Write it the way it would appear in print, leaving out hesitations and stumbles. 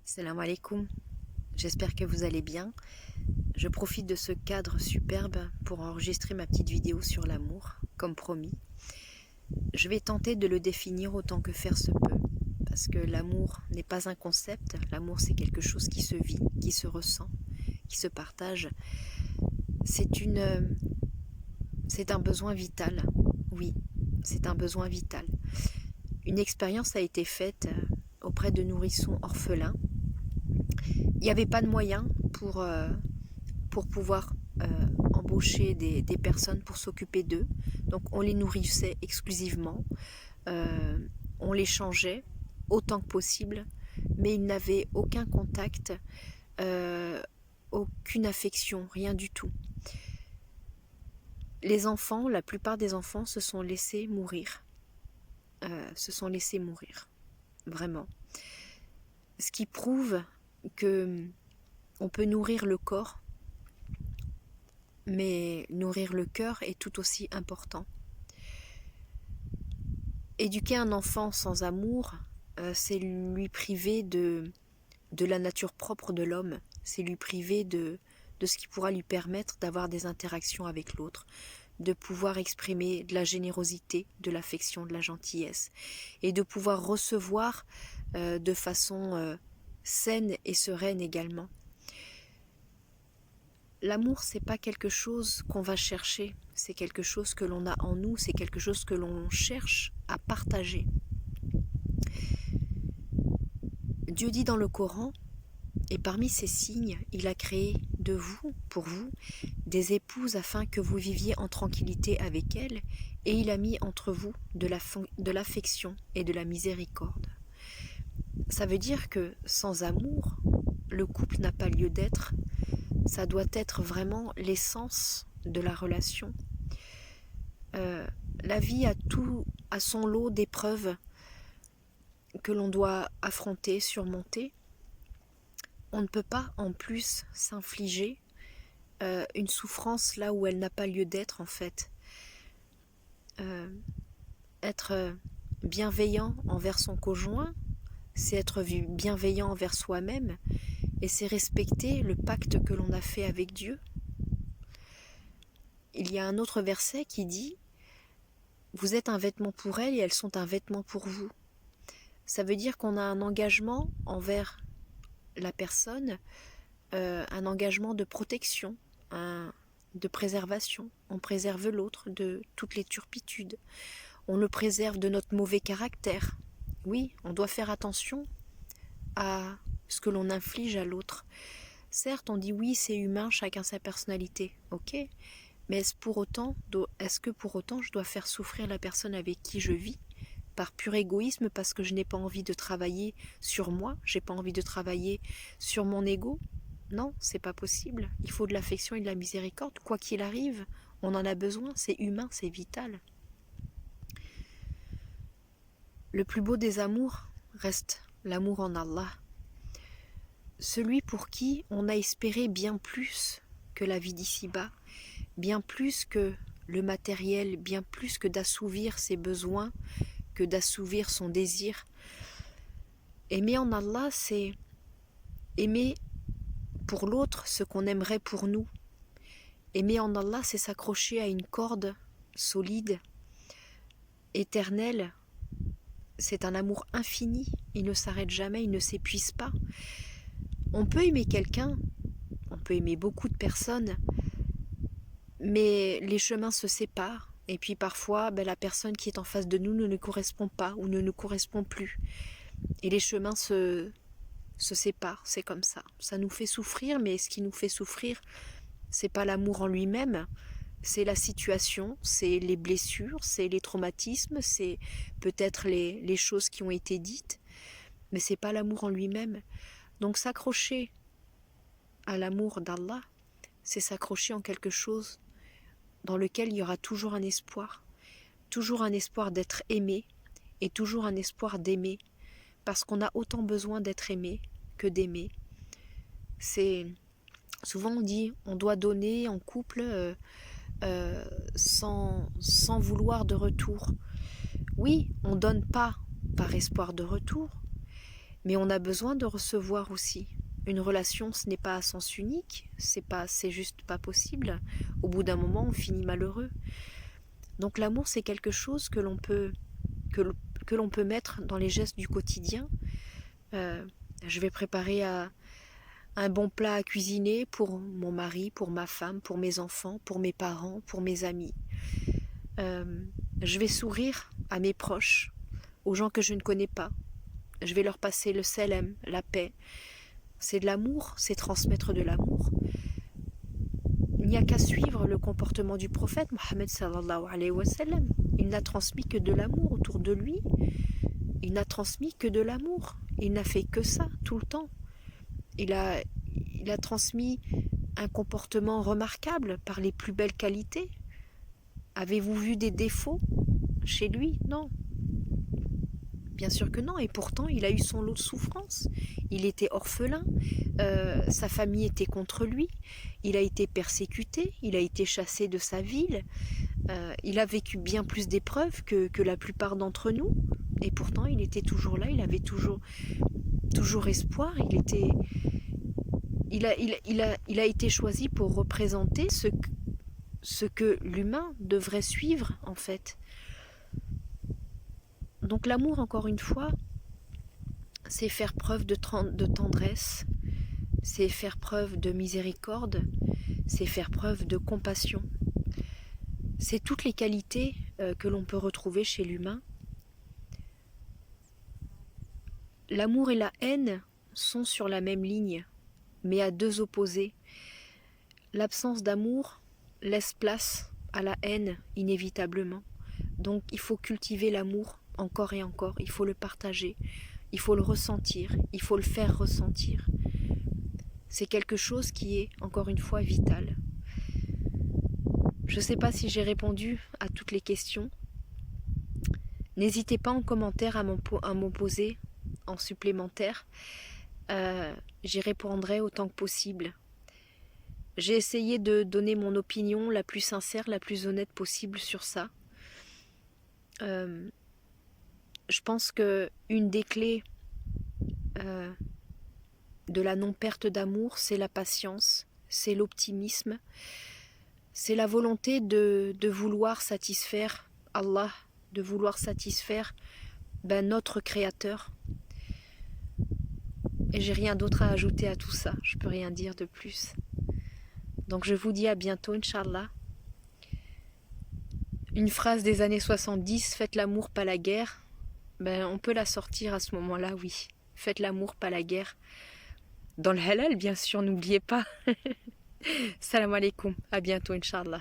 Salam alaikum, j'espère que vous allez bien. Je profite de ce cadre superbe pour enregistrer ma petite vidéo sur l'amour, comme promis. Je vais tenter de le définir autant que faire se peut, parce que l'amour n'est pas un concept, l'amour c'est quelque chose qui se vit, qui se ressent, qui se partage. C'est un besoin vital, oui, c'est un besoin vital. Une expérience a été faite auprès de nourrissons orphelins. Il n'y avait pas de moyens pour pouvoir embaucher des personnes pour s'occuper d'eux. Donc on les nourrissait exclusivement, on les changeait autant que possible, mais ils n'avaient aucun contact, aucune affection, rien du tout. Les enfants, la plupart des enfants se sont laissés mourir, vraiment. Ce qui prouve que on peut nourrir le corps, mais nourrir le cœur est tout aussi important. Éduquer un enfant sans amour, c'est lui priver de la nature propre de l'homme, c'est lui priver de ce qui pourra lui permettre d'avoir des interactions avec l'autre, de pouvoir exprimer de la générosité, de l'affection, de la gentillesse, et de pouvoir recevoir de façon saine et sereine également. L'amour, c'est pas quelque chose qu'on va chercher, c'est quelque chose que l'on a en nous, c'est quelque chose que l'on cherche à partager. Dieu dit dans le Coran, et parmi ces signes, il a créé de vous, pour vous, des épouses afin que vous viviez en tranquillité avec elles, et il a mis entre vous de l'affection et de la miséricorde. Ça veut dire que sans amour, le couple n'a pas lieu d'être. Ça doit être vraiment l'essence de la relation. La vie a son lot d'épreuves que l'on doit affronter, surmonter. On ne peut pas en plus s'infliger une souffrance là où elle n'a pas lieu d'être en fait. Être bienveillant envers son conjoint, c'est être bienveillant envers soi-même, et c'est respecter le pacte que l'on a fait avec Dieu. Il y a un autre verset qui dit « Vous êtes un vêtement pour elles et elles sont un vêtement pour vous ». Ça veut dire qu'on a un engagement envers la personne, un engagement de protection, de préservation. On préserve l'autre de toutes les turpitudes. On le préserve de notre mauvais caractère. Oui, on doit faire attention à ce que l'on inflige à l'autre. Certes, on dit oui, c'est humain, chacun sa personnalité, ok, mais est-ce que pour autant je dois faire souffrir la personne avec qui je vis par pur égoïsme parce que je n'ai pas envie de travailler sur moi, j'ai pas envie de travailler sur mon ego? Non, c'est pas possible. Il faut de l'affection et de la miséricorde, quoi qu'il arrive, on en a besoin, c'est humain, c'est vital. Le plus beau des amours reste l'amour en Allah. Celui pour qui on a espéré bien plus que la vie d'ici-bas, bien plus que le matériel, bien plus que d'assouvir ses besoins, que d'assouvir son désir. Aimer en Allah, c'est aimer pour l'autre ce qu'on aimerait pour nous. Aimer en Allah, c'est s'accrocher à une corde solide, éternelle. C'est un amour infini, il ne s'arrête jamais, il ne s'épuise pas. On peut aimer quelqu'un, on peut aimer beaucoup de personnes, mais les chemins se séparent, et puis parfois la personne qui est en face de nous ne nous correspond pas ou ne nous correspond plus. Et les chemins se séparent, c'est comme ça. Ça nous fait souffrir, mais ce qui nous fait souffrir, c'est pas l'amour en lui-même, c'est la situation, c'est les blessures, c'est les traumatismes, c'est peut-être les choses qui ont été dites, mais c'est pas l'amour en lui-même. Donc s'accrocher à l'amour d'Allah, c'est s'accrocher en quelque chose dans lequel il y aura toujours un espoir d'être aimé et toujours un espoir d'aimer, parce qu'on a autant besoin d'être aimé que d'aimer. Souvent on dit on doit donner en couple sans vouloir de retour. Oui, on donne pas par espoir de retour, mais on a besoin de recevoir aussi. Une relation, ce n'est pas à sens unique, c'est juste pas possible. Au bout d'un moment, on finit malheureux. Donc l'amour, c'est quelque chose que l'on peut mettre dans les gestes du quotidien. Je vais préparer un bon plat à cuisiner pour mon mari, pour ma femme, pour mes enfants, pour mes parents, pour mes amis. Je vais sourire à mes proches, aux gens que je ne connais pas. Je vais leur passer le salam, la paix. C'est de l'amour, c'est transmettre de l'amour. Il n'y a qu'à suivre le comportement du prophète Mohammed sallallahu alayhi wa sallam. Il n'a transmis que de l'amour autour de lui. Il n'a transmis que de l'amour. Il n'a fait que ça tout le temps. Il a transmis un comportement remarquable par les plus belles qualités. Avez-vous vu des défauts chez lui? Non. Bien sûr que non, et pourtant il a eu son lot de souffrances. Il était orphelin, sa famille était contre lui, il a été persécuté, il a été chassé de sa ville, il a vécu bien plus d'épreuves que la plupart d'entre nous, et pourtant il était toujours là, il avait toujours espoir, il a été choisi pour représenter ce que l'humain devrait suivre en fait. Donc l'amour, encore une fois, c'est faire preuve de tendresse, c'est faire preuve de miséricorde, c'est faire preuve de compassion. C'est toutes les qualités que l'on peut retrouver chez l'humain. L'amour et la haine sont sur la même ligne, mais à deux opposés. L'absence d'amour laisse place à la haine inévitablement. Donc il faut cultiver l'amour encore et encore, il faut le partager, il faut le ressentir, il faut le faire ressentir. C'est quelque chose qui est, encore une fois, vital. Je ne sais pas si j'ai répondu à toutes les questions. N'hésitez pas en commentaire à m'en poser en supplémentaire. J'y répondrai autant que possible. J'ai essayé de donner mon opinion la plus sincère, la plus honnête possible sur ça. Je pense que une des clés de la non-perte d'amour, c'est la patience, c'est l'optimisme, c'est la volonté de vouloir satisfaire Allah, de vouloir satisfaire notre Créateur. Et j'ai rien d'autre à ajouter à tout ça, je peux rien dire de plus. Donc je vous dis à bientôt, Inch'Allah. Une phrase des années 70, faites l'amour, pas la guerre. On peut la sortir à ce moment-là, oui. Faites l'amour, pas la guerre. Dans le halal, bien sûr, n'oubliez pas. Salam alaikum, à bientôt, Inch'Allah.